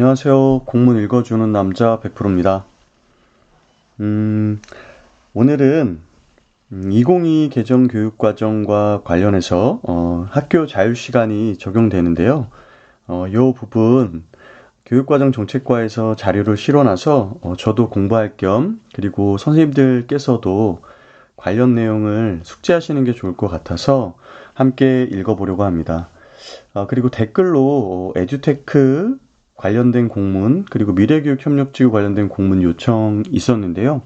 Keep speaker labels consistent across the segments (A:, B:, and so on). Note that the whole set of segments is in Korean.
A: 안녕하세요. 공문 읽어주는 남자 100%입니다. 오늘은 2022 개정교육과정과 관련해서 학교 자율시간이 적용되는데요. 이 부분 교육과정 정책과에서 자료를 실어놔서 저도 공부할 겸 그리고 선생님들께서도 관련 내용을 숙지하시는 게 좋을 것 같아서 함께 읽어보려고 합니다. 그리고 댓글로 에듀테크 관련된 공문 그리고 미래교육협력지구 관련된 공문 요청 있었는데요.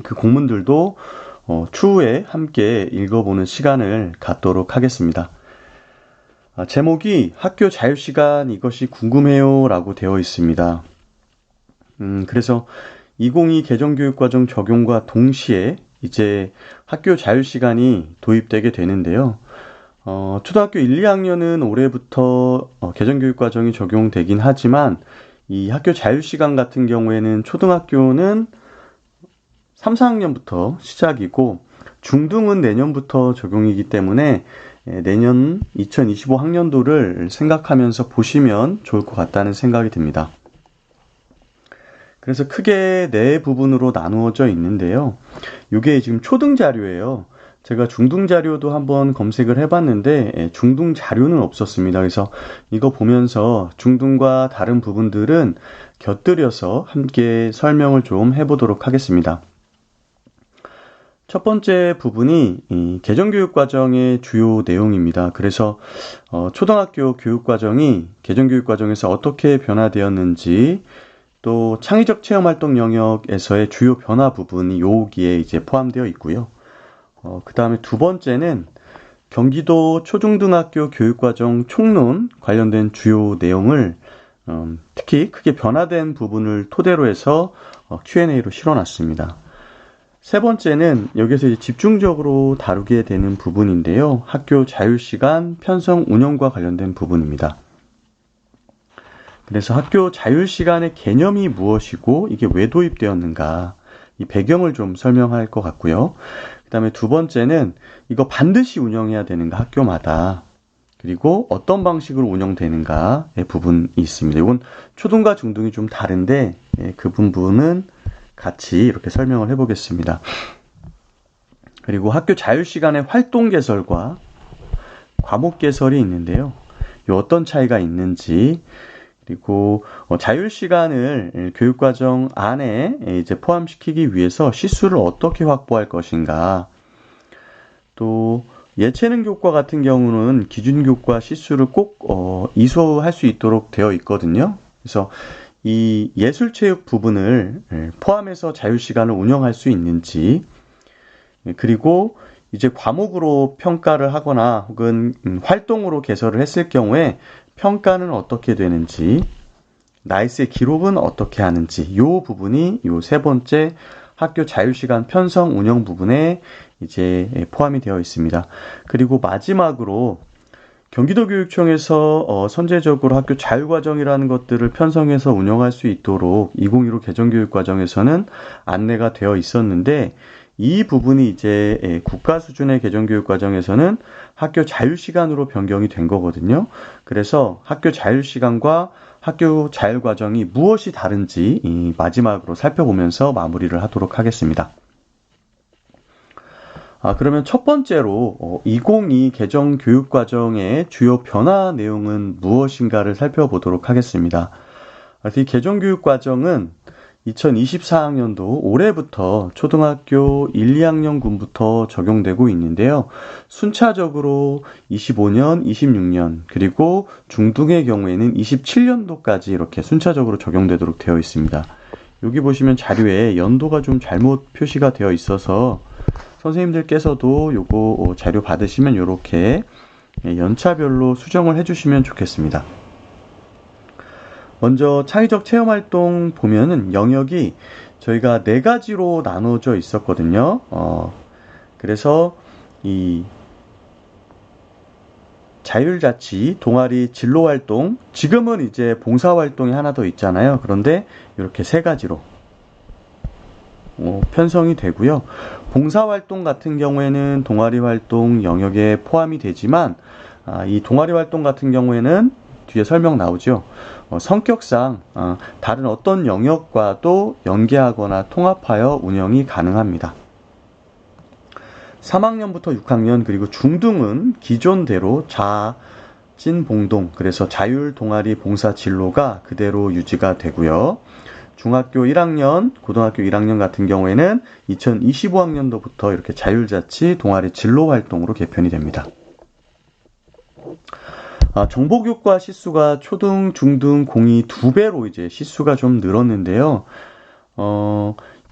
A: 그 공문들도 추후에 함께 읽어보는 시간을 갖도록 하겠습니다. 제목이 학교 자율시간 이것이 궁금해요 라고 되어 있습니다. 그래서 2022 개정교육과정 적용과 동시에 이제 학교 자율시간이 도입되게 되는데요. 초등학교 1, 2학년은 올해부터 개정교육과정이 적용되긴 하지만 이 학교 자율시간 같은 경우에는 초등학교는 3, 4학년부터 시작이고 중등은 내년부터 적용이기 때문에 내년 2025 학년도를 생각하면서 보시면 좋을 것 같다는 생각이 듭니다. 그래서 크게 네 부분으로 나누어져 있는데요. 이게 지금 초등 자료예요. 제가 중등 자료도 한번 검색을 해봤는데 중등 자료는 없었습니다. 그래서 이거 보면서 중등과 다른 부분들은 곁들여서 함께 설명을 좀 해보도록 하겠습니다. 첫 번째 부분이 이 개정교육과정의 주요 내용입니다. 그래서 초등학교 교육과정이 개정교육과정에서 어떻게 변화되었는지 또 창의적 체험활동 영역에서의 주요 변화 부분이 여기에 이제 포함되어 있고요. 그 다음에 두 번째는 경기도 초중등학교 교육과정 총론 관련된 주요 내용을 특히 크게 변화된 부분을 토대로 해서 Q&A로 실어놨습니다. 세 번째는 여기서 이제 집중적으로 다루게 되는 부분인데요. 학교 자율시간 편성 운영과 관련된 부분입니다. 그래서 학교 자율시간의 개념이 무엇이고 이게 왜 도입되었는가 이 배경을 좀 설명할 것 같고요. 그 다음에 두 번째는 이거 반드시 운영해야 되는가 학교마다 그리고 어떤 방식으로 운영되는가의 부분이 있습니다. 이건 초등과 중등이 좀 다른데 그 부분은 같이 이렇게 설명을 해보겠습니다. 그리고 학교 자율시간의 활동 개설과 과목 개설이 있는데요. 이 어떤 차이가 있는지 그리고 자율시간을 교육과정 안에 이제 포함시키기 위해서 시수를 어떻게 확보할 것인가. 또 예체능 교과 같은 경우는 기준교과 시수를 꼭 이수할 수 있도록 되어 있거든요. 그래서 이 예술체육 부분을 포함해서 자율시간을 운영할 수 있는지 그리고 이제 과목으로 평가를 하거나 혹은 활동으로 개설을 했을 경우에 평가는 어떻게 되는지, 나이스의 기록은 어떻게 하는지, 이 부분이 이 세 번째 학교 자율시간 편성 운영 부분에 이제 포함이 되어 있습니다. 그리고 마지막으로 경기도교육청에서 선제적으로 학교 자율과정이라는 것들을 편성해서 운영할 수 있도록 2015 개정교육과정에서는 안내가 되어 있었는데 이 부분이 이제 국가 수준의 개정교육과정에서는 학교 자율시간으로 변경이 된 거거든요. 그래서 학교 자율시간과 학교 자율과정이 무엇이 다른지 마지막으로 살펴보면서 마무리를 하도록 하겠습니다. 그러면 첫 번째로 2022 개정교육과정의 주요 변화 내용은 무엇인가를 살펴보도록 하겠습니다. 그래서 이 개정교육과정은 2024학년도 올해부터 초등학교 1, 2학년군부터 적용되고 있는데요. 순차적으로 25년, 26년, 그리고 중등의 경우에는 27년도까지 이렇게 순차적으로 적용되도록 되어 있습니다. 여기 보시면 자료에 연도가 좀 잘못 표시가 되어 있어서 선생님들께서도 요거 자료 받으시면 이렇게 연차별로 수정을 해주시면 좋겠습니다. 먼저 창의적 체험활동 보면은 영역이 저희가 네 가지로 나눠져 있었거든요. 그래서 이 자율자치, 동아리, 진로활동, 지금은 이제 봉사활동이 하나 더 있잖아요. 그런데 이렇게 세 가지로 편성이 되고요. 봉사활동 같은 경우에는 동아리 활동 영역에 포함이 되지만 이 동아리 활동 같은 경우에는 뒤에 설명 나오죠. 성격상 다른 어떤 영역과도 연계하거나 통합하여 운영이 가능합니다. 3학년부터 6학년 그리고 중등은 기존대로 자진봉동, 그래서 자율 동아리 봉사 진로가 그대로 유지가 되고요. 중학교 1학년, 고등학교 1학년 같은 경우에는 2025학년도부터 이렇게 자율자치 동아리 진로 활동으로 개편이 됩니다. 정보교과 시수가 초등, 중등, 고2 2배로 이제 시수가 좀 늘었는데요.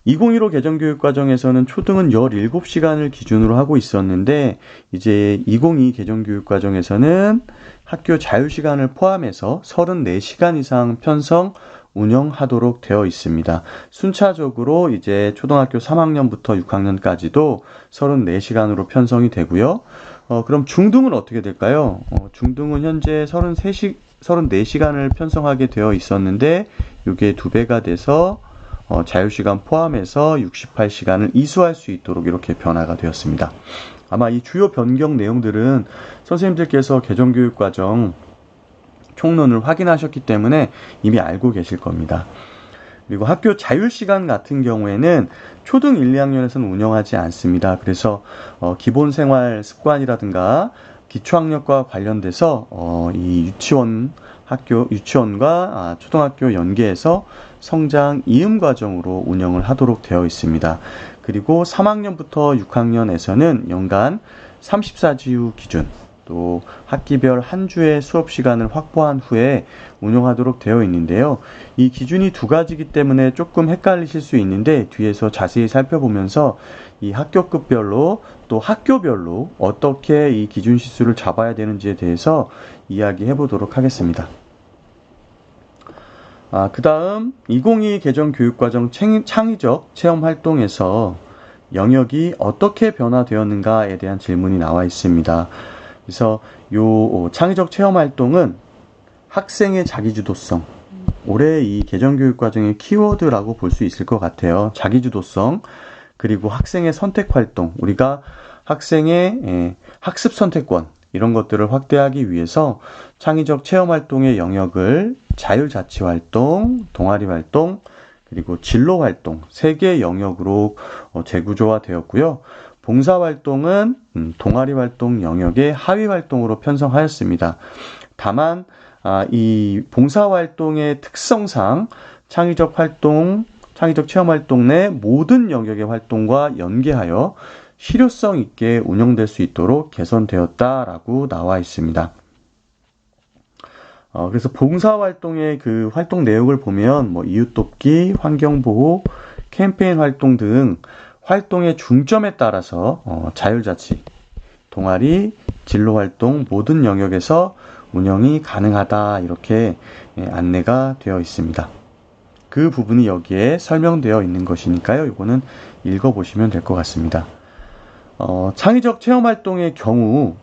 A: 2015 개정교육과정에서는 초등은 17시간을 기준으로 하고 있었는데, 이제 2022 개정교육과정에서는 학교 자유시간을 포함해서 34시간 이상 편성 운영하도록 되어 있습니다. 순차적으로 이제 초등학교 3학년부터 6학년까지도 34시간으로 편성이 되고요. 그럼 중등은 어떻게 될까요? 중등은 현재 34시간을 편성하게 되어 있었는데, 이게 2배가 돼서 자유시간 포함해서 68시간을 이수할 수 있도록 이렇게 변화가 되었습니다. 아마 이 주요 변경 내용들은 선생님들께서 개정교육과정 총론을 확인하셨기 때문에 이미 알고 계실 겁니다. 그리고 학교 자율시간 같은 경우에는 초등 1, 2학년에서는 운영하지 않습니다. 그래서 기본생활 습관이라든가 기초학력과 관련돼서 이 유치원과 초등학교 연계해서 성장 이음 과정으로 운영을 하도록 되어 있습니다. 그리고 3학년부터 6학년에서는 연간 34지유 기준, 또 학기별 한 주의 수업 시간을 확보한 후에 운영하도록 되어 있는데요. 이 기준이 2가지이기 때문에 조금 헷갈리실 수 있는데, 뒤에서 자세히 살펴보면서 이 학교급별로 또 학교별로 어떻게 이 기준 시수를 잡아야 되는지에 대해서 이야기해 보도록 하겠습니다. 그 다음 2022 개정교육과정 창의적 체험활동에서 영역이 어떻게 변화되었는가에 대한 질문이 나와 있습니다. 그래서 요 창의적 체험활동은 학생의 자기주도성, 올해 이 개정교육과정의 키워드라고 볼 수 있을 것 같아요. 자기주도성, 그리고 학생의 선택활동, 우리가 학생의 학습 선택권, 이런 것들을 확대하기 위해서 창의적 체험활동의 영역을 자율자치활동, 동아리활동, 그리고 진로활동 3개의 영역으로 재구조화되었고요. 봉사활동은 동아리활동 영역의 하위활동으로 편성하였습니다. 다만 이 봉사활동의 특성상 창의적 체험활동 내 모든 영역의 활동과 연계하여 실효성 있게 운영될 수 있도록 개선되었다라고 나와 있습니다. 그래서 봉사활동의 그 활동 내역을 보면 이웃돕기, 환경보호, 캠페인 활동 등 활동의 중점에 따라서 자율자치, 동아리, 진로활동 모든 영역에서 운영이 가능하다, 이렇게 안내가 되어 있습니다. 그 부분이 여기에 설명되어 있는 것이니까요. 이거는 읽어보시면 될 것 같습니다. 창의적 체험활동의 경우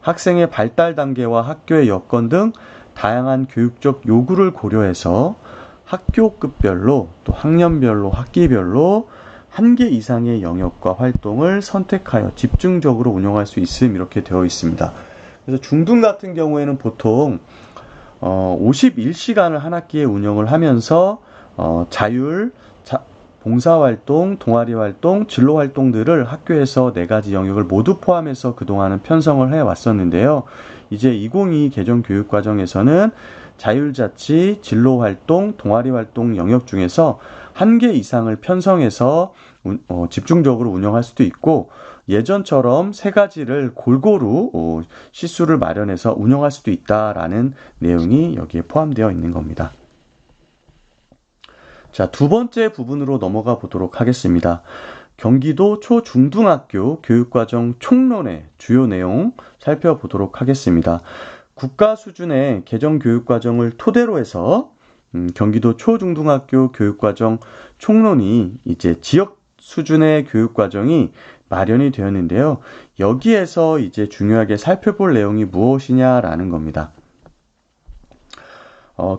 A: 학생의 발달 단계와 학교의 여건 등 다양한 교육적 요구를 고려해서 학교급별로 또 학년별로 학기별로 1개 이상의 영역과 활동을 선택하여 집중적으로 운영할 수 있음, 이렇게 되어 있습니다. 그래서 중등 같은 경우에는 보통 51시간을 한 학기에 운영을 하면서 봉사활동, 동아리활동, 진로활동들을 학교에서 4가지 영역을 모두 포함해서 그동안은 편성을 해왔었는데요. 이제 2022 개정교육과정에서는 자율자치, 진로활동, 동아리활동 영역 중에서 1개 이상을 편성해서 집중적으로 운영할 수도 있고, 예전처럼 3가지를 골고루 시수를 마련해서 운영할 수도 있다라는 내용이 여기에 포함되어 있는 겁니다. 자, 2번째 부분으로 넘어가 보도록 하겠습니다. 경기도 초중등학교 교육과정 총론의 주요 내용 살펴보도록 하겠습니다. 국가 수준의 개정교육과정을 토대로 해서 경기도 초중등학교 교육과정 총론이 이제 지역 수준의 교육과정이 마련이 되었는데요. 여기에서 이제 중요하게 살펴볼 내용이 무엇이냐라는 겁니다.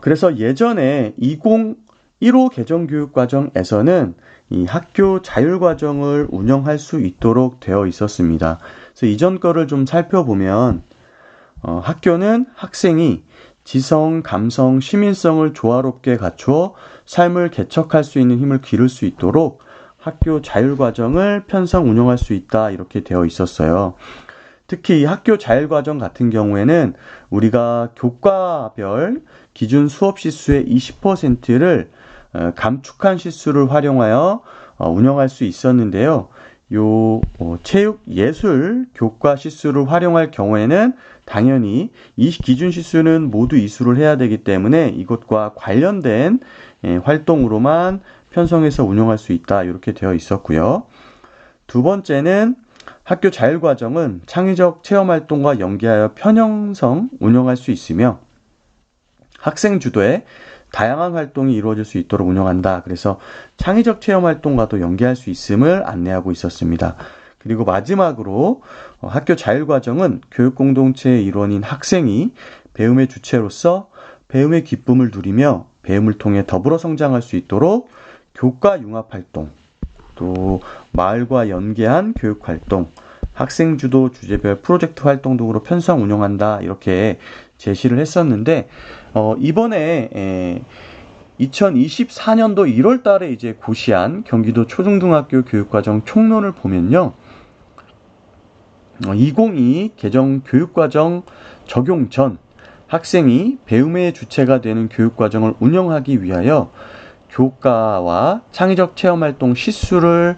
A: 그래서 예전에 2015 개정교육과정에서는 이 학교 자율과정을 운영할 수 있도록 되어 있었습니다. 그래서 이전 거를 좀 살펴보면 학교는 학생이 지성, 감성, 시민성을 조화롭게 갖추어 삶을 개척할 수 있는 힘을 기를 수 있도록 학교 자율과정을 편성 운영할 수 있다 이렇게 되어 있었어요. 특히 이 학교 자율과정 같은 경우에는 우리가 교과별 기준 수업 시수의 20%를 감축한 시수를 활용하여 운영할 수 있었는데요. 체육, 예술 교과 시수를 활용할 경우에는 당연히 이 기준 시수는 모두 이수를 해야 되기 때문에 이것과 관련된 활동으로만 편성해서 운영할 수 있다 이렇게 되어 있었고요. 두 번째는 학교 자율과정은 창의적 체험활동과 연계하여 편형성 운영할 수 있으며 학생 주도의 다양한 활동이 이루어질 수 있도록 운영한다. 그래서 창의적 체험활동과도 연계할 수 있음을 안내하고 있었습니다. 그리고 마지막으로 학교 자율과정은 교육공동체의 일원인 학생이 배움의 주체로서 배움의 기쁨을 누리며 배움을 통해 더불어 성장할 수 있도록 교과 융합활동, 또 마을과 연계한 교육활동, 학생 주도 주제별 프로젝트 활동 등으로 편성 운영한다 이렇게 제시를 했었는데 이번에 2024년도 1월 달에 이제 고시한 경기도 초중등학교 교육과정 총론을 보면요. 2022 개정 교육과정 적용 전 학생이 배움의 주체가 되는 교육과정을 운영하기 위하여 교과와 창의적 체험활동 시수를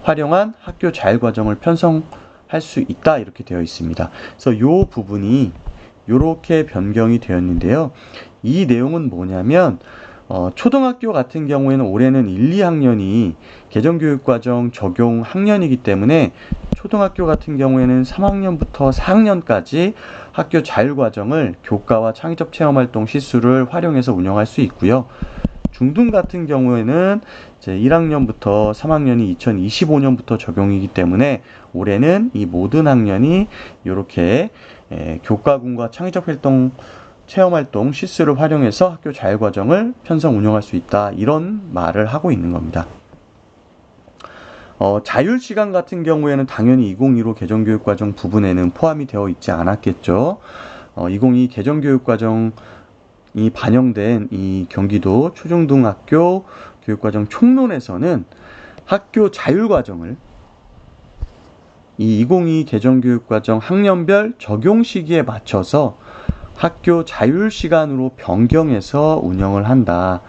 A: 활용한 학교 자율과정을 편성할 수 있다 이렇게 되어 있습니다. 그래서 이 부분이 이렇게 변경이 되었는데요. 이 내용은 뭐냐면 초등학교 같은 경우에는 올해는 1, 2학년이 개정교육과정 적용 학년이기 때문에 초등학교 같은 경우에는 3학년부터 4학년까지 학교 자율과정을 교과와 창의적 체험활동 시수를 활용해서 운영할 수 있고요. 중등 같은 경우에는 이제 1학년부터 3학년이 2025년부터 적용이기 때문에 올해는 이 모든 학년이 이렇게 교과군과 창의적 활동, 체험활동 시스를 활용해서 학교 자율과정을 편성 운영할 수 있다. 이런 말을 하고 있는 겁니다. 자율시간 같은 경우에는 당연히 2025 개정교육과정 부분에는 포함이 되어 있지 않았겠죠. 2022 개정교육과정이 반영된 이 경기도 초중등학교 교육과정 총론에서는 학교 자율과정을 이 2022 개정교육과정 학년별 적용 시기에 맞춰서 학교 자율시간으로 변경해서 운영을 한다.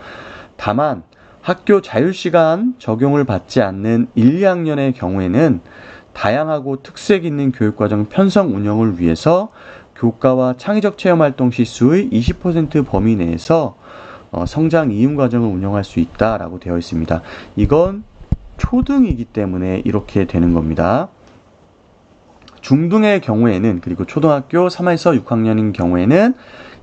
A: 다만 학교 자율시간 적용을 받지 않는 1, 2학년의 경우에는 다양하고 특색 있는 교육과정 편성 운영을 위해서 교과와 창의적 체험활동 시수의 20% 범위 내에서 성장 이음 과정을 운영할 수 있다라고 되어 있습니다. 이건 초등이기 때문에 이렇게 되는 겁니다. 중등의 경우에는 그리고 초등학교 3에서 6학년인 경우에는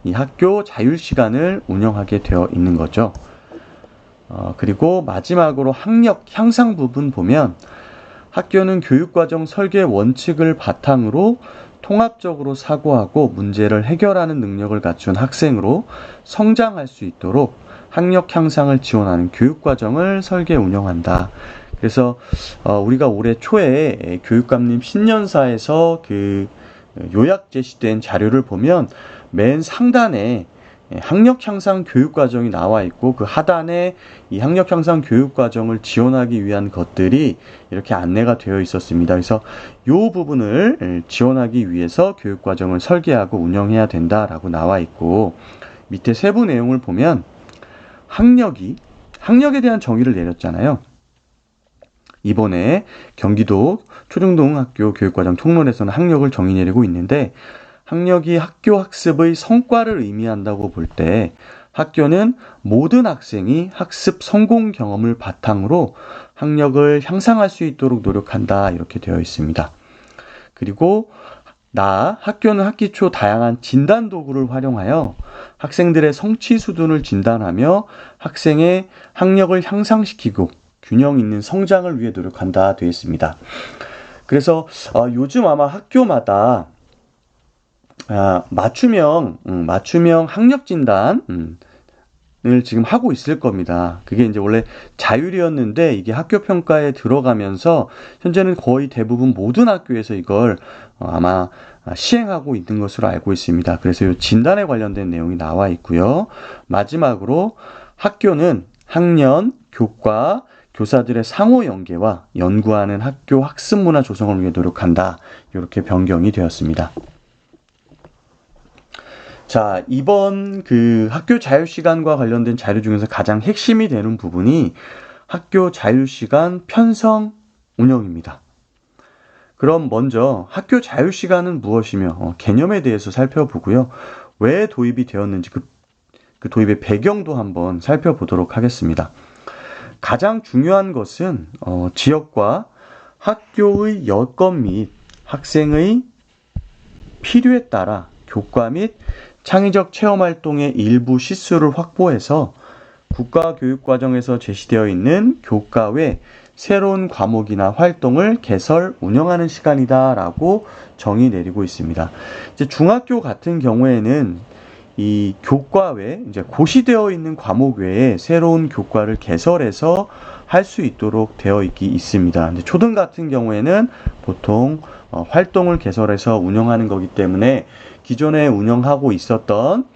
A: 이 학교 자율시간을 운영하게 되어 있는 거죠. 그리고 마지막으로 학력 향상 부분 보면 학교는 교육과정 설계 원칙을 바탕으로 통합적으로 사고하고 문제를 해결하는 능력을 갖춘 학생으로 성장할 수 있도록 학력 향상을 지원하는 교육과정을 설계 운영한다. 그래서 우리가 올해 초에 교육감님 신년사에서 그 요약 제시된 자료를 보면 맨 상단에 학력 향상 교육과정이 나와 있고 그 하단에 이 학력 향상 교육과정을 지원하기 위한 것들이 이렇게 안내가 되어 있었습니다. 그래서 이 부분을 지원하기 위해서 교육과정을 설계하고 운영해야 된다라고 나와 있고 밑에 세부 내용을 보면 학력에 대한 정의를 내렸잖아요. 이번에 경기도 초중등학교 교육과정 총론에서는 학력을 정의 내리고 있는데 학력이 학교 학습의 성과를 의미한다고 볼 때 학교는 모든 학생이 학습 성공 경험을 바탕으로 학력을 향상할 수 있도록 노력한다 이렇게 되어 있습니다. 그리고 학교는 학기 초 다양한 진단 도구를 활용하여 학생들의 성취 수준을 진단하며 학생의 학력을 향상시키고 균형 있는 성장을 위해 노력한다 되어 있습니다. 그래서 요즘 아마 학교마다 맞춤형 학력 진단 을 지금 하고 있을 겁니다. 그게 이제 원래 자율이었는데 이게 학교 평가에 들어가면서 현재는 거의 대부분 모든 학교에서 이걸 아마 시행하고 있는 것으로 알고 있습니다. 그래서 이 진단에 관련된 내용이 나와 있고요. 마지막으로 학교는 학년, 교과, 교사들의 상호 연계와 연구하는 학교 학습 문화 조성을 위해 노력한다. 이렇게 변경이 되었습니다. 자, 이번 그 학교 자유시간과 관련된 자료 중에서 가장 핵심이 되는 부분이 학교 자유시간 편성 운영입니다. 그럼 먼저 학교 자유시간은 무엇이며 개념에 대해서 살펴보고요. 왜 도입이 되었는지 그 도입의 배경도 한번 살펴보도록 하겠습니다. 가장 중요한 것은 지역과 학교의 여건 및 학생의 필요에 따라 교과 및 창의적 체험활동의 일부 시수를 확보해서 국가교육과정에서 제시되어 있는 교과 외 새로운 과목이나 활동을 개설, 운영하는 시간이다라고 정의 내리고 있습니다. 이제 중학교 같은 경우에는 이 교과 외, 이제 고시되어 있는 과목 외에 새로운 교과를 개설해서 할 수 있도록 되어 있습니다. 근데 초등 같은 경우에는 보통 활동을 개설해서 운영하는 거기 때문에 기존에 운영하고 있었던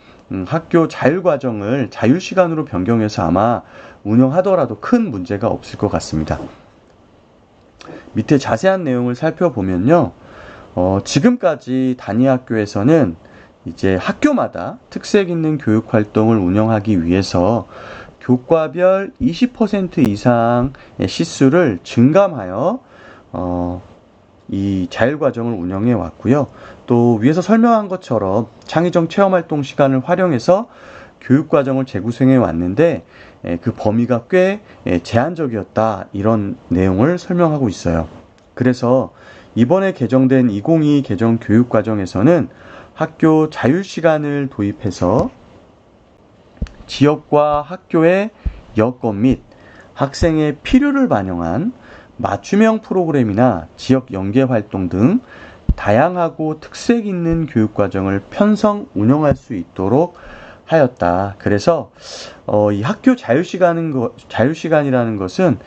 A: 학교 자율과정을 자율시간으로 변경해서 아마 운영하더라도 큰 문제가 없을 것 같습니다. 밑에 자세한 내용을 살펴보면요. 지금까지 단위학교에서는 이제 학교마다 특색 있는 교육 활동을 운영하기 위해서 교과별 20% 이상의 시수를 증감하여 이 자율과정을 운영해 왔고요. 또 위에서 설명한 것처럼 창의적 체험활동 시간을 활용해서 교육과정을 재구성해 왔는데 그 범위가 꽤 제한적이었다, 이런 내용을 설명하고 있어요. 그래서 이번에 개정된 2022 개정 교육과정에서는 학교 자율시간을 도입해서 지역과 학교의 여건 및 학생의 필요를 반영한 맞춤형 프로그램이나 지역 연계 활동 등 다양하고 특색 있는 교육과정을 편성 운영할 수 있도록 하였다. 그래서 이 학교 자율시간이라는 것은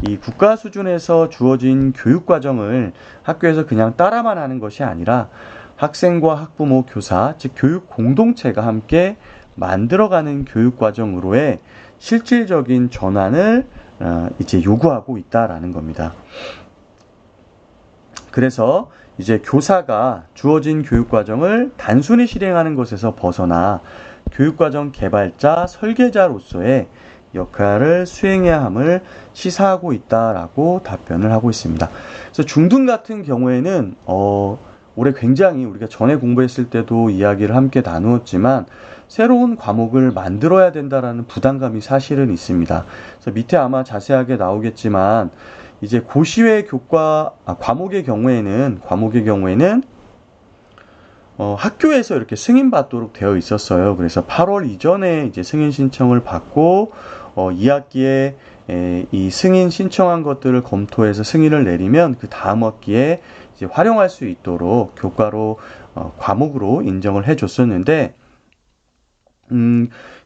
A: 이 국가 수준에서 주어진 교육과정을 학교에서 그냥 따라만 하는 것이 아니라 학생과 학부모, 교사, 즉 교육 공동체가 함께 만들어가는 교육과정으로의 실질적인 전환을 이제 요구하고 있다라는 겁니다. 그래서 이제 교사가 주어진 교육과정을 단순히 실행하는 것에서 벗어나 교육과정 개발자, 설계자로서의 역할을 수행해야 함을 시사하고 있다라고 답변을 하고 있습니다. 그래서 중등 같은 경우에는 올해 굉장히 우리가 전에 공부했을 때도 이야기를 함께 나누었지만 새로운 과목을 만들어야 된다라는 부담감이 사실은 있습니다. 그래서 밑에 아마 자세하게 나오겠지만 이제 고시외 과목의 경우에는 학교에서 이렇게 승인받도록 되어 있었어요. 그래서 8월 이전에 이제 승인 신청을 받고 2학기에 이 승인 신청한 것들을 검토해서 승인을 내리면 그 다음 학기에 이제 활용할 수 있도록 교과로 과목으로 인정을 해줬었는데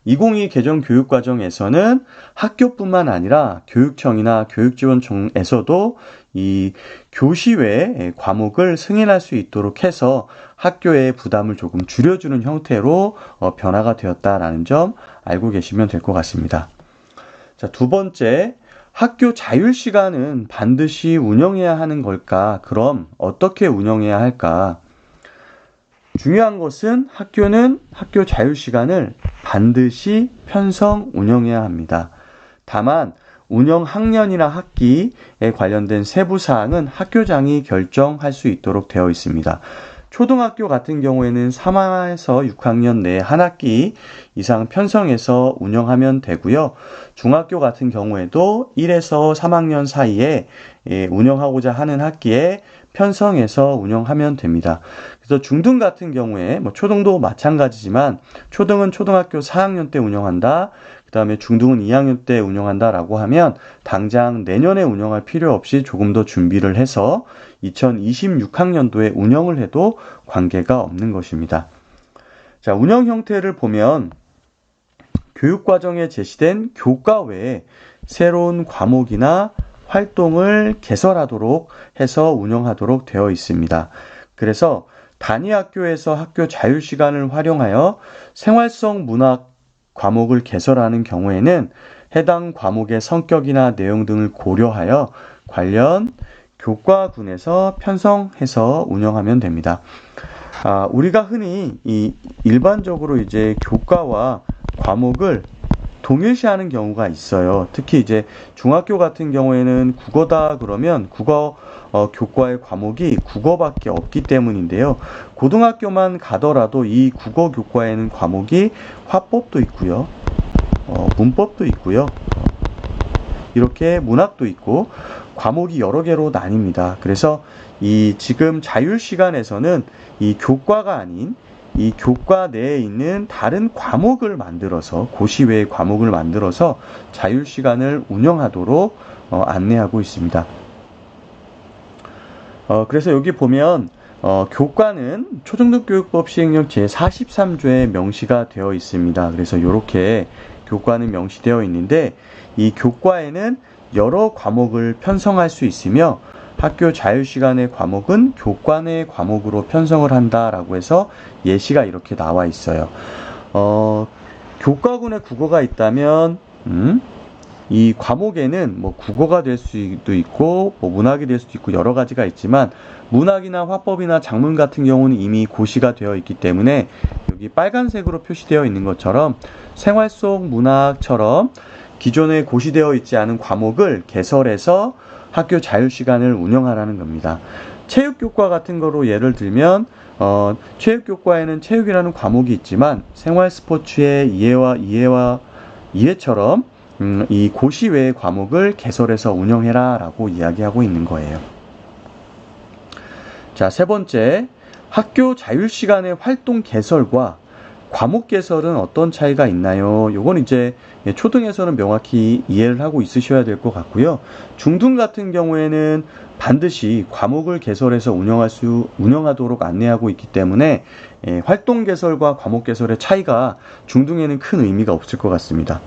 A: 2022 개정 교육과정에서는 학교뿐만 아니라 교육청이나 교육지원청에서도 이 교시 외 과목을 승인할 수 있도록 해서 학교의 부담을 조금 줄여주는 형태로 변화가 되었다라는 점 알고 계시면 될 것 같습니다. 자, 두 번째, 학교 자율시간은 반드시 운영해야 하는 걸까? 그럼 어떻게 운영해야 할까? 중요한 것은 학교는 학교 자율시간을 반드시 편성 운영해야 합니다. 다만 운영 학년이나 학기에 관련된 세부 사항은 학교장이 결정할 수 있도록 되어 있습니다. 초등학교 같은 경우에는 3에서 6학년 내 한 학기 이상 편성해서 운영하면 되고요. 중학교 같은 경우에도 1에서 3학년 사이에 운영하고자 하는 학기에 편성해서 운영하면 됩니다. 그래서 중등 같은 경우에 초등도 마찬가지지만 초등은 초등학교 4학년 때 운영한다. 그 다음에 중등은 2학년 때 운영한다라고 하면 당장 내년에 운영할 필요 없이 조금 더 준비를 해서 2026학년도에 운영을 해도 관계가 없는 것입니다. 자, 운영 형태를 보면 교육과정에 제시된 교과 외에 새로운 과목이나 활동을 개설하도록 해서 운영하도록 되어 있습니다. 그래서 단위 학교에서 학교 자유시간을 활용하여 생활성 문학 과목을 개설하는 경우에는 해당 과목의 성격이나 내용 등을 고려하여 관련 교과군에서 편성해서 운영하면 됩니다. 우리가 흔히 일반적으로 이제 교과와 과목을 동일시하는 경우가 있어요. 특히 이제 중학교 같은 경우에는 국어다 그러면 국어 교과의 과목이 국어밖에 없기 때문인데요. 고등학교만 가더라도 이 국어 교과에는 과목이 화법도 있고요. 문법도 있고요. 이렇게 문학도 있고 과목이 여러 개로 나뉩니다. 그래서 이 지금 자율시간에서는 이 교과가 아닌 이 교과 내에 있는 다른 과목을 만들어서 고시 외의 과목을 만들어서 자율시간을 운영하도록 안내하고 있습니다. 그래서 여기 보면 교과는 초중등교육법 시행령 제43조에 명시가 되어 있습니다. 그래서 이렇게 교과는 명시되어 있는데 이 교과에는 여러 과목을 편성할 수 있으며 학교 자유시간의 과목은 교과 내 과목으로 편성을 한다라고 해서 예시가 이렇게 나와 있어요. 교과군에 국어가 있다면 이 과목에는 뭐 국어가 될 수도 있고 뭐 문학이 될 수도 있고 여러 가지가 있지만 문학이나 화법이나 작문 같은 경우는 이미 고시가 되어 있기 때문에 여기 빨간색으로 표시되어 있는 것처럼 생활 속 문학처럼 기존에 고시되어 있지 않은 과목을 개설해서 학교 자유시간을 운영하라는 겁니다. 체육교과 같은 거로 예를 들면 체육교과에는 체육이라는 과목이 있지만 생활스포츠의 이해처럼 이 고시 외의 과목을 개설해서 운영해라 라고 이야기하고 있는 거예요. 자, 세 번째, 학교 자율시간의 활동 개설과 과목 개설은 어떤 차이가 있나요? 요건 이제 초등에서는 명확히 이해를 하고 있으셔야 될 것 같고요. 중등 같은 경우에는 반드시 과목을 개설해서 운영하도록 안내하고 있기 때문에 활동 개설과 과목 개설의 차이가 중등에는 큰 의미가 없을 것 같습니다.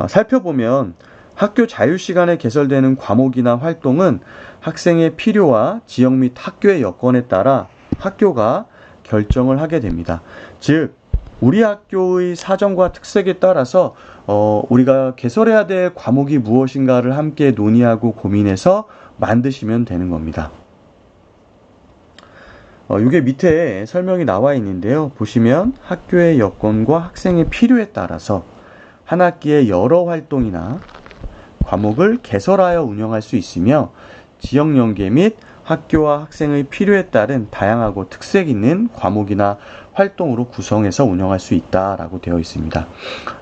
A: 살펴보면 학교 자율시간에 개설되는 과목이나 활동은 학생의 필요와 지역 및 학교의 여건에 따라 학교가 결정을 하게 됩니다. 즉 우리 학교의 사정과 특색에 따라서 우리가 개설해야 될 과목이 무엇인가를 함께 논의하고 고민해서 만드시면 되는 겁니다. 이게 밑에 설명이 나와 있는데요. 보시면 학교의 여건과 학생의 필요에 따라서 한 학기에 여러 활동이나 과목을 개설하여 운영할 수 있으며 지역 연계 및 학교와 학생의 필요에 따른 다양하고 특색 있는 과목이나 활동으로 구성해서 운영할 수 있다라고 되어 있습니다.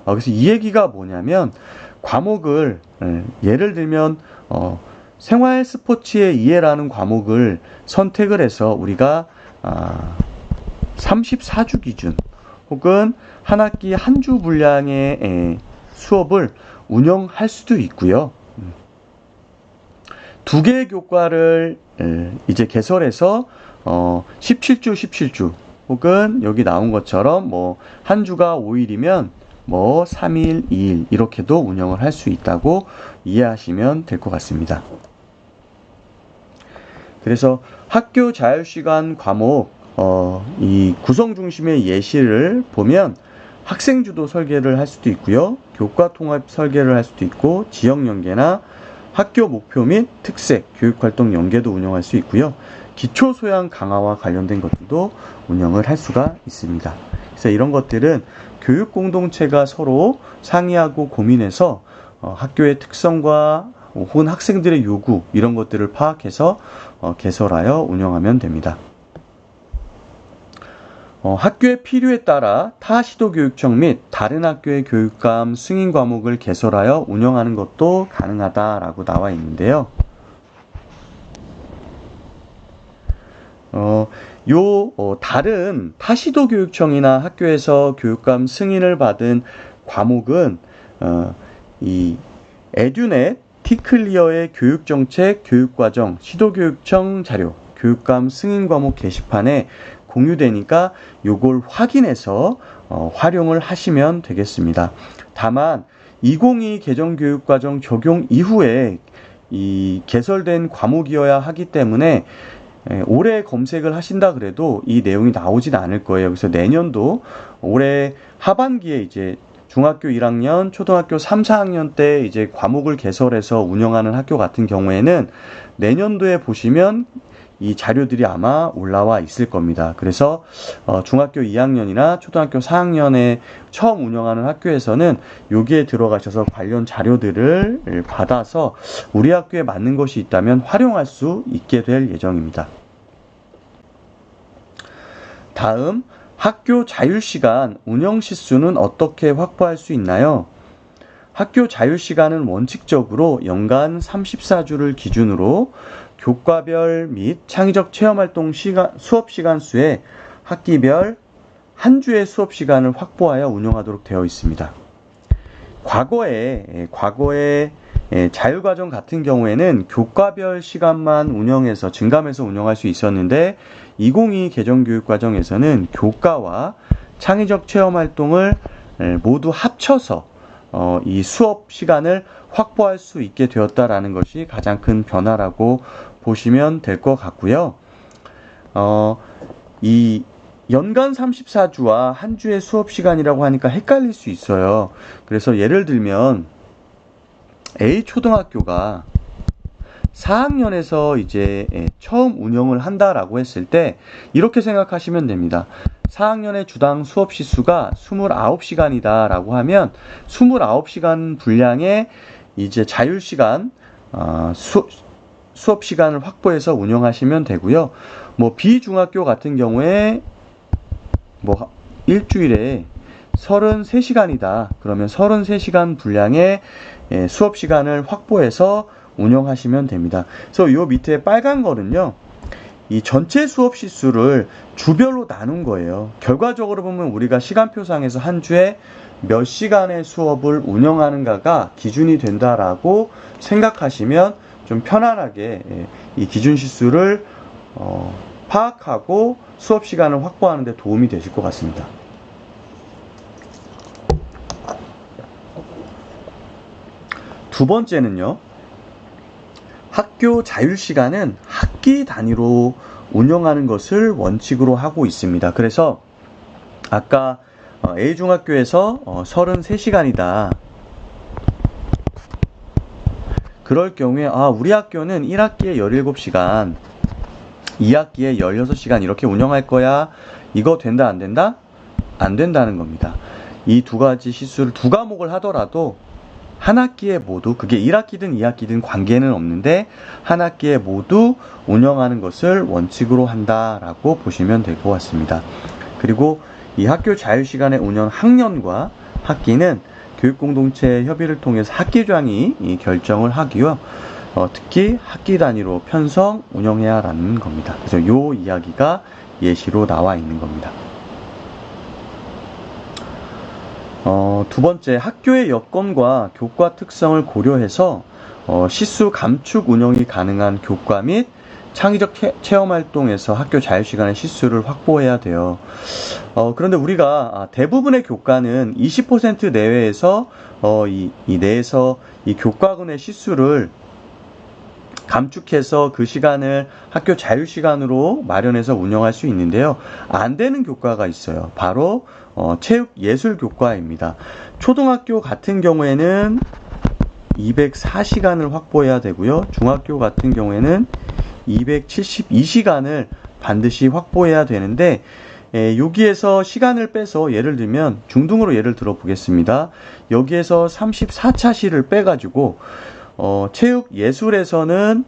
A: 그래서 이 얘기가 뭐냐면 과목을 예를 들면 생활 스포츠의 이해라는 과목을 선택을 해서 우리가 34주 기준 혹은 한 학기 한 주 분량의 수업을 운영할 수도 있고요. 두 개의 교과를 이제 개설해서 17주 혹은 여기 나온 것처럼 뭐 한 주가 5일이면 뭐 3일, 2일 이렇게도 운영을 할 수 있다고 이해하시면 될 것 같습니다. 그래서 학교 자율시간 과목 이 구성 중심의 예시를 보면 학생 주도 설계를 할 수도 있고요. 교과 통합 설계를 할 수도 있고 지역 연계나 학교 목표 및 특색, 교육활동 연계도 운영할 수 있고요. 기초 소양 강화와 관련된 것들도 운영을 할 수가 있습니다. 그래서 이런 것들은 교육 공동체가 서로 상의하고 고민해서 학교의 특성과 혹은 학생들의 요구 이런 것들을 파악해서 개설하여 운영하면 됩니다. 학교의 필요에 따라 타 시도교육청 및 다른 학교의 교육감 승인 과목을 개설하여 운영하는 것도 가능하다라고 나와 있는데요. 다른 타 시도교육청이나 학교에서 교육감 승인을 받은 과목은 이 에듀넷 티클리어의 교육정책, 교육과정, 시도교육청 자료, 교육감 승인 과목 게시판에 공유되니까 요걸 확인해서 활용을 하시면 되겠습니다. 다만 2022 개정교육과정 적용 이후에 이 개설된 과목이어야 하기 때문에 올해 검색을 하신다 그래도 이 내용이 나오진 않을 거예요. 그래서 내년도 올해 하반기에 이제 중학교 1학년, 초등학교 3, 4학년 때 이제 과목을 개설해서 운영하는 학교 같은 경우에는 내년도에 보시면 이 자료들이 아마 올라와 있을 겁니다. 그래서 중학교 2학년이나 초등학교 4학년에 처음 운영하는 학교에서는 여기에 들어가셔서 관련 자료들을 받아서 우리 학교에 맞는 것이 있다면 활용할 수 있게 될 예정입니다. 다음, 학교 자율시간 운영 시수는 어떻게 확보할 수 있나요? 학교 자율시간은 원칙적으로 연간 34주를 기준으로 교과별 및 창의적 체험활동 수업시간 수에 학기별 한 주의 수업시간을 확보하여 운영하도록 되어 있습니다. 과거에 자율과정 같은 경우에는 교과별 시간만 운영해서 증감해서 운영할 수 있었는데 2022 개정교육과정에서는 교과와 창의적 체험활동을 모두 합쳐서 이 수업 시간을 확보할 수 있게 되었다라는 것이 가장 큰 변화라고 보시면 될 것 같고요. 이 연간 34주와 한 주의 수업 시간이라고 하니까 헷갈릴 수 있어요. 그래서 예를 들면 A 초등학교가 4학년에서 이제 처음 운영을 한다라고 했을 때 이렇게 생각하시면 됩니다. 4학년의 주당 수업 시수가 29시간이다 라고 하면 29시간 분량의 이제 자율시간 수업 시간을 확보해서 운영하시면 되고요. 뭐 B 중학교 같은 경우에 뭐 일주일에 33시간이다. 그러면 33시간 분량의 수업 시간을 확보해서 운영하시면 됩니다. 그래서 요 밑에 빨간 거는요. 이 전체 수업 시수를 주별로 나눈 거예요. 결과적으로 보면 우리가 시간표상에서 한 주에 몇 시간의 수업을 운영하는가가 기준이 된다라고 생각하시면 좀 편안하게 이 기준 시수를 파악하고 수업 시간을 확보하는 데 도움이 되실 것 같습니다. 두 번째는요. 학교 자율시간은 학기 단위로 운영하는 것을 원칙으로 하고 있습니다. 그래서 아까 A중학교에서 33시간이다. 그럴 경우에 우리 학교는 1학기에 17시간, 2학기에 16시간 이렇게 운영할 거야. 이거 된다 안 된다? 안 된다는 겁니다. 이 두 가지 시수를 두 과목을 하더라도 한 학기에 모두, 그게 1학기든 2학기든 관계는 없는데 한 학기에 모두 운영하는 것을 원칙으로 한다라고 보시면 될 것 같습니다. 그리고 이 학교 자율시간의 운영 학년과 학기는 교육공동체 협의를 통해서 학기장이 결정을 하고요. 특히 학기 단위로 편성 운영해야 하는 겁니다. 그래서 이 이야기가 예시로 나와 있는 겁니다. 두 번째, 학교의 여건과 교과 특성을 고려해서 시수 감축 운영이 가능한 교과 및 창의적 체험활동에서 학교 자율시간의 시수를 확보해야 돼요. 그런데 우리가 대부분의 교과는 20% 내외에서 이 내에서 이 교과군의 시수를 감축해서 그 시간을 학교 자율시간으로 마련해서 운영할 수 있는데요. 안 되는 교과가 있어요. 바로 체육예술교과입니다. 초등학교 같은 경우에는 204시간을 확보해야 되고요. 중학교 같은 경우에는 272시간을 반드시 확보해야 되는데 여기에서 시간을 빼서 예를 들면 중등으로 예를 들어 보겠습니다. 여기에서 34차시를 빼가지고 체육예술에서는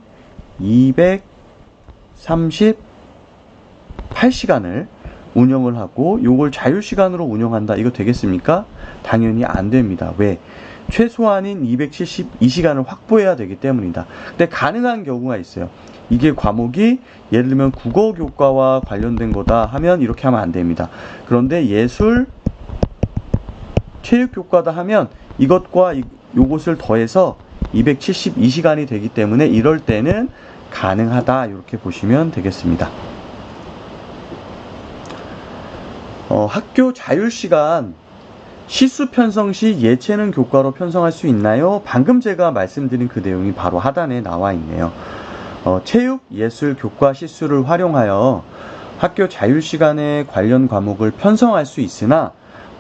A: 238시간을 운영을 하고 요걸 자율시간으로 운영한다. 이거 되겠습니까? 당연히 안 됩니다. 왜? 최소한인 272시간을 확보해야 되기 때문이다. 근데 가능한 경우가 있어요. 이게 과목이 예를 들면 국어 교과와 관련된 거다 하면 이렇게 하면 안 됩니다. 그런데 예술, 체육 교과다 하면 이것과 요것을 더해서 272시간이 되기 때문에 이럴 때는 가능하다. 이렇게 보시면 되겠습니다. 학교 자율시간 시수 편성 시 예체능 교과로 편성할 수 있나요? 방금 제가 말씀드린 그 내용이 바로 하단에 나와 있네요. 체육, 예술, 교과 시수를 활용하여 학교 자율시간에 관련 과목을 편성할 수 있으나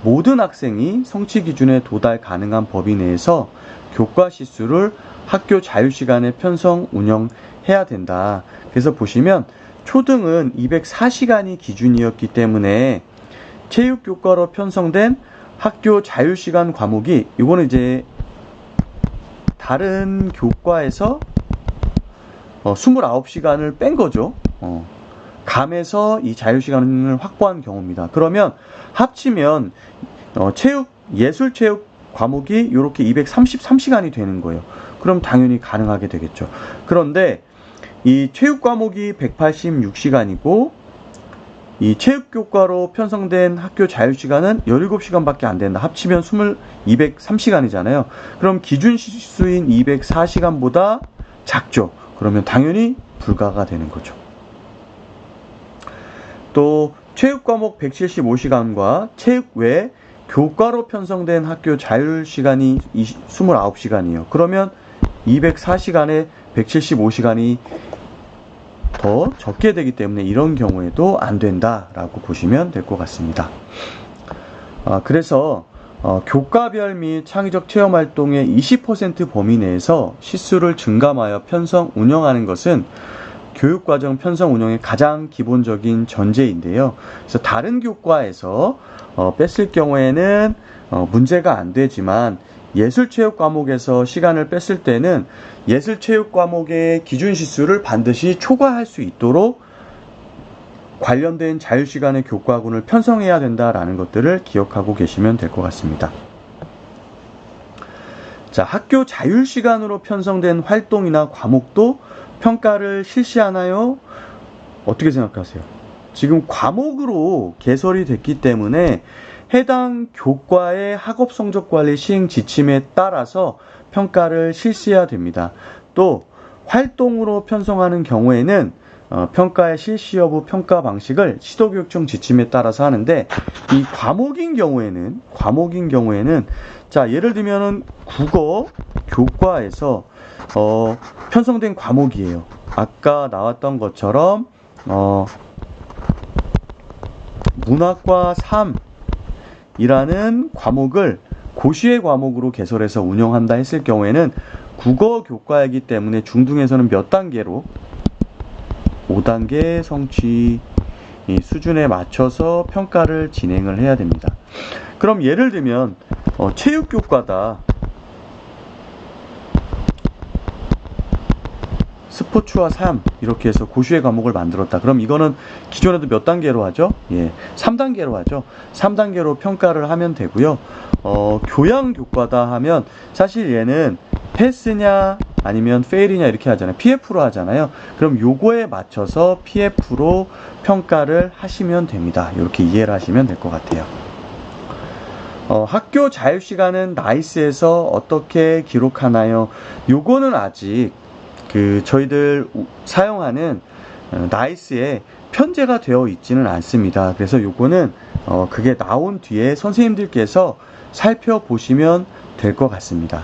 A: 모든 학생이 성취 기준에 도달 가능한 범위 내에서 교과 시수를 학교 자율시간에 편성 운영해야 된다. 그래서 보시면 초등은 204시간이 기준이었기 때문에 체육교과로 편성된 학교 자율시간 과목이 이거는 이제 다른 교과에서 29시간을 뺀 거죠. 감에서 이 자율시간을 확보한 경우입니다. 그러면 합치면 예술체육 과목이 이렇게 233시간이 되는 거예요. 그럼 당연히 가능하게 되겠죠. 그런데 이 체육 과목이 186시간이고 이 체육교과로 편성된 학교 자율시간은 17시간밖에 안 된다. 합치면 203시간이잖아요. 그럼 기준 시수인 204시간보다 작죠. 그러면 당연히 불가가 되는 거죠. 또 체육 과목 175시간과 체육 외 교과로 편성된 학교 자율시간이 29시간이에요. 그러면 204시간에 175시간이 더 적게 되기 때문에 이런 경우에도 안 된다라고 보시면 될 것 같습니다. 그래서 교과별 및 창의적 체험활동의 20% 범위 내에서 시수를 증감하여 편성 운영하는 것은 교육과정 편성 운영의 가장 기본적인 전제인데요. 그래서 다른 교과에서 뺐을 경우에는 문제가 안 되지만 예술체육 과목에서 시간을 뺐을 때는 예술체육 과목의 기준 시수를 반드시 초과할 수 있도록 관련된 자율시간의 교과군을 편성해야 된다라는 것들을 기억하고 계시면 될 것 같습니다. 자, 학교 자율시간으로 편성된 활동이나 과목도 평가를 실시하나요? 어떻게 생각하세요? 지금 과목으로 개설이 됐기 때문에 해당 교과의 학업 성적 관리 시행 지침에 따라서 평가를 실시해야 됩니다. 또 활동으로 편성하는 경우에는 평가의 실시 여부 평가 방식을 시도교육청 지침에 따라서 하는데 이 과목인 경우에는 자, 예를 들면은 국어 교과에서 편성된 과목이에요. 아까 나왔던 것처럼 문학과 3이라는 과목을 고시의 과목으로 개설해서 운영한다 했을 경우에는 국어 교과이기 때문에 중등에서는 몇 단계로 5단계 성취 수준에 맞춰서 평가를 진행을 해야 됩니다. 그럼 예를 들면 체육교과다. 스포츠와 3 이렇게 해서 고시의 과목을 만들었다. 그럼 이거는 기존에도 몇 단계로 하죠? 3단계로 하죠. 3단계로 평가를 하면 되고요. 교양교과다 하면 사실 얘는 패스냐 아니면 페일이냐 이렇게 하잖아요. PF로 하잖아요. 그럼 요거에 맞춰서 PF로 평가를 하시면 됩니다. 이렇게 이해를 하시면 될 것 같아요. 학교 자율시간은 나이스에서 어떻게 기록하나요? 요거는 아직 저희들 사용하는 나이스에 편제가 되어 있지는 않습니다. 그래서 요거는 그게 나온 뒤에 선생님들께서 살펴보시면 될 것 같습니다.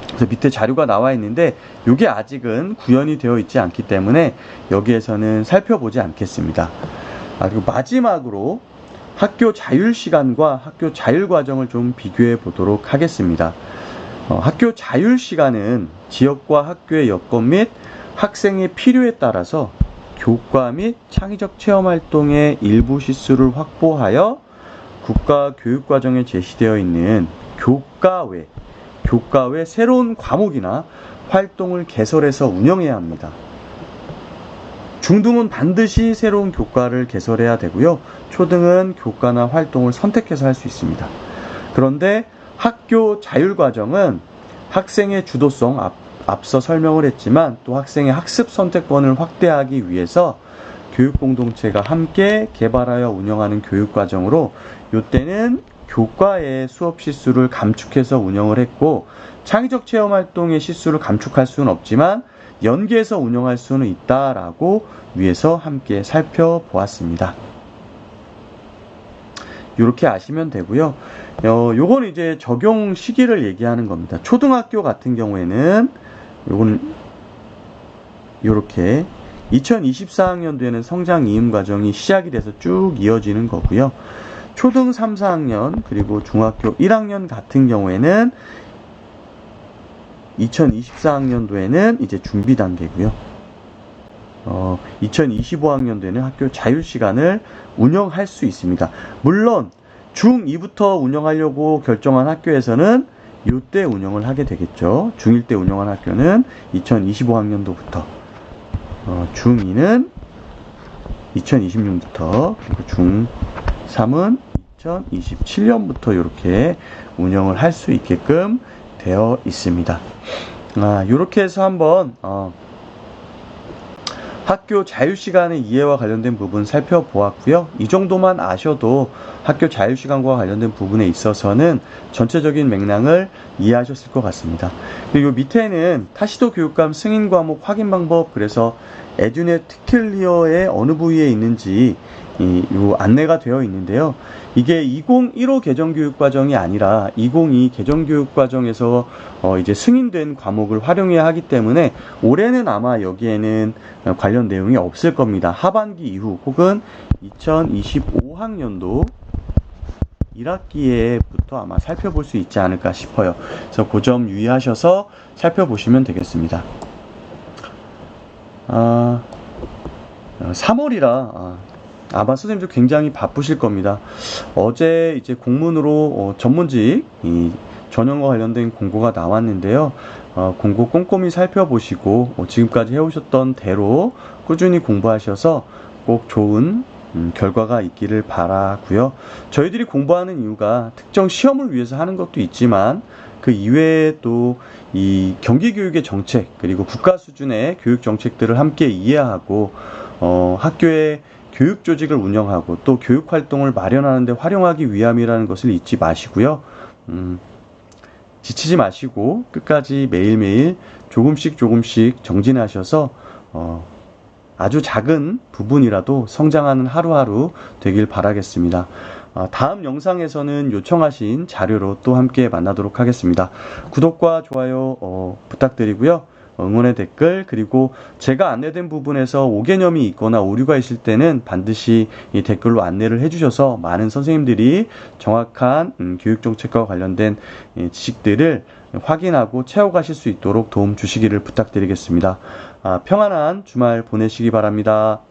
A: 그래서 밑에 자료가 나와 있는데 요게 아직은 구현이 되어 있지 않기 때문에 여기에서는 살펴보지 않겠습니다. 그리고 마지막으로 학교 자율시간과 학교 자율과정을 좀 비교해 보도록 하겠습니다. 학교 자율시간은 지역과 학교의 여건 및 학생의 필요에 따라서 교과 및 창의적 체험활동의 일부 시수를 확보하여 국가교육과정에 제시되어 있는 교과 외 새로운 과목이나 활동을 개설해서 운영해야 합니다. 중등은 반드시 새로운 교과를 개설해야 되고요. 초등은 교과나 활동을 선택해서 할 수 있습니다. 그런데 학교 자율과정은 학생의 주도성, 앞서 설명을 했지만 또 학생의 학습 선택권을 확대하기 위해서 교육공동체가 함께 개발하여 운영하는 교육과정으로 이때는 교과의 수업 시수를 감축해서 운영을 했고 창의적 체험활동의 시수를 감축할 수는 없지만 연계해서 운영할 수는 있다라고 위해서 함께 살펴보았습니다. 이렇게 아시면 되고요. 요건 이제 적용 시기를 얘기하는 겁니다. 초등학교 같은 경우에는 요거는 이렇게 2024학년도에는 성장 이음 과정이 시작이 돼서 쭉 이어지는 거고요. 초등 3, 4학년 그리고 중학교 1학년 같은 경우에는 2024학년도에는 이제 준비 단계고요. 2025학년도에는 학교 자유시간을 운영할 수 있습니다. 물론 중2부터 운영하려고 결정한 학교에서는 이때 운영을 하게 되겠죠. 중1 때 운영한 학교는 2025학년도부터, 중2는 2026부터, 그리고 중3은 2027년부터 이렇게 운영을 할 수 있게끔 되어 있습니다. 이렇게 해서 한번 학교 자유시간의 이해와 관련된 부분 살펴보았고요. 이 정도만 아셔도 학교 자유시간과 관련된 부분에 있어서는 전체적인 맥락을 이해하셨을 것 같습니다. 그리고 밑에는 타시도 교육감 승인 과목 확인 방법, 그래서 에듀넷 튜토리얼의 어느 부위에 있는지 요 안내가 되어 있는데요. 이게 2015 개정교육과정이 아니라 2022 개정교육과정에서 이제 승인된 과목을 활용해야 하기 때문에 올해는 아마 여기에는 관련 내용이 없을 겁니다. 하반기 이후 혹은 2025학년도 1학기에부터 아마 살펴볼 수 있지 않을까 싶어요. 그래서 그 점 유의하셔서 살펴보시면 되겠습니다. 3월이라 아마 선생님도 굉장히 바쁘실 겁니다. 어제 이제 공문으로 전문직 전형과 관련된 공고가 나왔는데요. 공고 꼼꼼히 살펴보시고 지금까지 해오셨던 대로 꾸준히 공부하셔서 꼭 좋은 결과가 있기를 바라고요. 저희들이 공부하는 이유가 특정 시험을 위해서 하는 것도 있지만 그 이외에 또 이 경기교육의 정책 그리고 국가 수준의 교육 정책들을 함께 이해하고 학교의 교육 조직을 운영하고 또 교육 활동을 마련하는 데 활용하기 위함이라는 것을 잊지 마시고요. 지치지 마시고 끝까지 매일매일 조금씩 정진하셔서 아주 작은 부분이라도 성장하는 하루하루 되길 바라겠습니다. 다음 영상에서는 요청하신 자료로 또 함께 만나도록 하겠습니다. 구독과 좋아요 부탁드리고요. 응원의 댓글, 그리고 제가 안내된 부분에서 오개념이 있거나 오류가 있을 때는 반드시 이 댓글로 안내를 해주셔서 많은 선생님들이 정확한 교육정책과 관련된 지식들을 확인하고 채워가실 수 있도록 도움 주시기를 부탁드리겠습니다. 평안한 주말 보내시기 바랍니다.